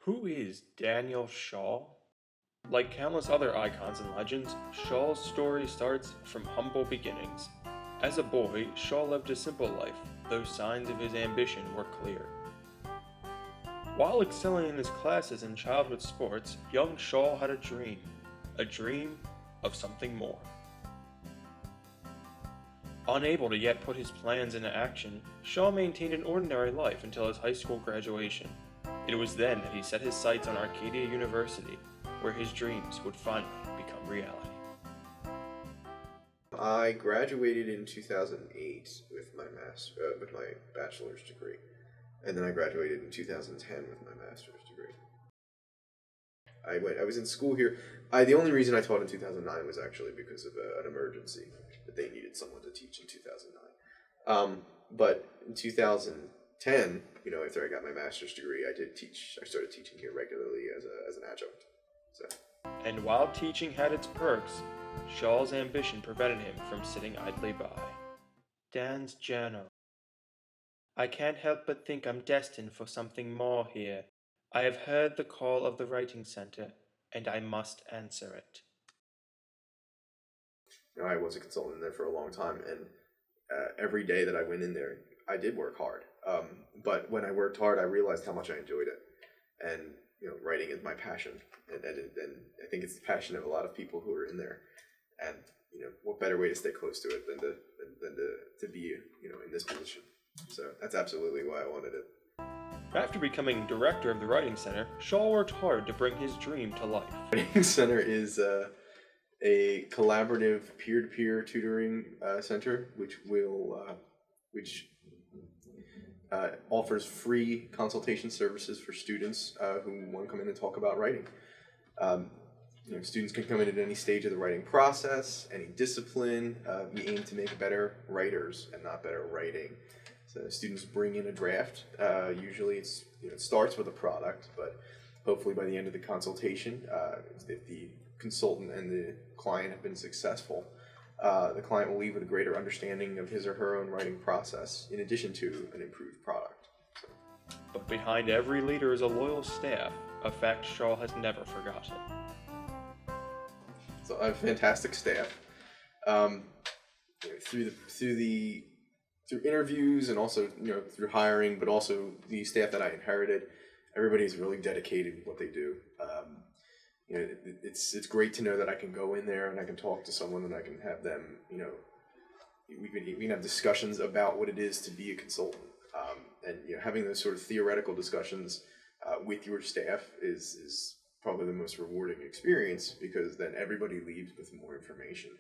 Who is Daniel Schall? Like countless other icons and legends, Schall's story starts from humble beginnings. As a boy, Schall lived a simple life, though signs of his ambition were clear. While excelling in his classes and childhood sports, young Schall had a dream of something more. Unable to yet put his plans into action, Schall maintained an ordinary life until his high school graduation. It was then that he set his sights on Arcadia University, where his dreams would finally become reality. I graduated in 2008 with my bachelor's degree, and then I graduated in 2010 with my master's degree. I was in school here. The only reason I taught in 2009 was actually because of an emergency that they needed someone to teach in 2009. But in 2010, after I got my master's degree, I started teaching here regularly as an adjunct. So. And while teaching had its perks, Schall's ambition prevented him from sitting idly by. Dan's journal. I can't help but think I'm destined for something more here. I have heard the call of the writing center, and I must answer it. I was a consultant in there for a long time, and every day that I went in there, I did work hard. But when I worked hard, I realized how much I enjoyed it. And writing is my passion, and I think it's the passion of a lot of people who are in there. And what better way to stay close to it than to be in this position? So that's absolutely why I wanted it. After becoming director of the Writing Center, Schall worked hard to bring his dream to life. The Writing Center is a collaborative peer-to-peer tutoring center, which offers free consultation services for students who want to come in and talk about writing. Students can come in at any stage of the writing process, any discipline. We aim to make better writers and not better writing. So students bring in a draft. Usually it starts with a product, but hopefully by the end of the consultation, if the consultant and the client have been successful, the client will leave with a greater understanding of his or her own writing process, in addition to an improved product. But behind every leader is a loyal staff, a fact Schall has never forgotten. So I have a fantastic staff. Through interviews and also through hiring, but also the staff that I inherited, everybody's really dedicated in what they do. It's great to know that I can go in there and I can talk to someone and I can have them, we can have discussions about what it is to be a consultant. And having those sort of theoretical discussions with your staff is probably the most rewarding experience, because then everybody leaves with more information.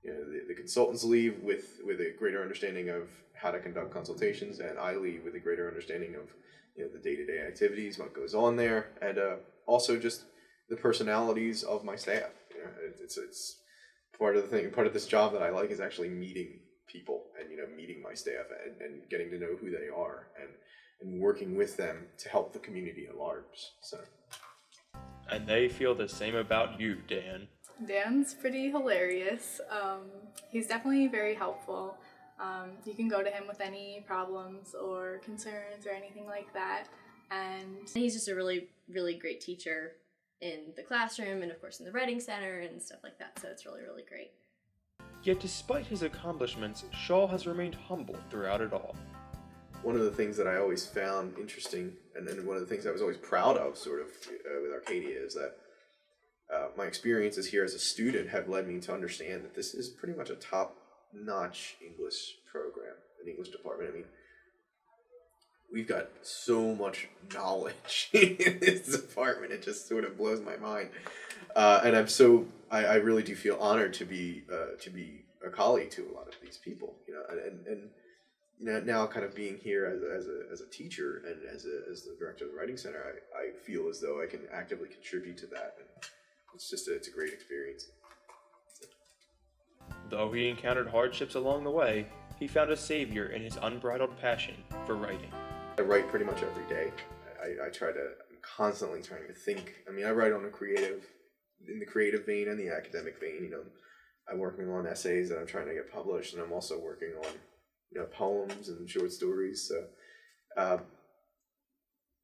The consultants leave with a greater understanding of how to conduct consultations, and I leave with a greater understanding of the day-to-day activities, what goes on there, and also just the personalities of my staff. It's part of this job that I like is actually meeting people and meeting my staff and getting to know who they are and working with them to help the community at large. So. And they feel the same about you, Dan. Dan's pretty hilarious. He's definitely very helpful. You can go to him with any problems or concerns or anything like that. And he's just a really, really great teacher in the classroom and, of course, in the writing center and stuff like that. So it's really, really great. Yet despite his accomplishments, Schall has remained humble throughout it all. One of the things that I always found interesting, and one of the things I was always proud of, sort of, with Arcadia, is that my experiences here as a student have led me to understand that this is pretty much a top-notch English program, an English department. I mean, we've got so much knowledge in this department; it just sort of blows my mind. And I really do feel honored to be a colleague to a lot of these people, and now kind of being here as a teacher and as the director of the Writing Center, I feel as though I can actively contribute to that, and it's a great experience. Though he encountered hardships along the way, he found a savior in his unbridled passion for writing. I write pretty much every day. I'm constantly trying to think. I mean, I write in the creative vein and the academic vein. I'm working on essays that I'm trying to get published, and I'm also working on poems and short stories. So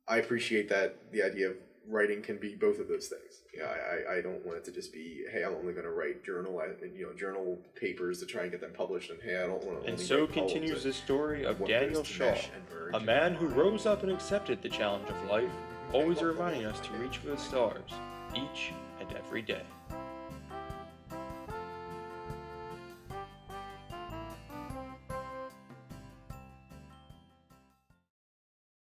I appreciate the idea of writing can be both of those things. Yeah, I don't want it to just be, hey, I'm only going to write journal papers to try and get them published, and hey, I don't want to. And so continues the story of Daniel Schall, a man who rose up and accepted the challenge of life, always reminding us to reach for the stars each and every day.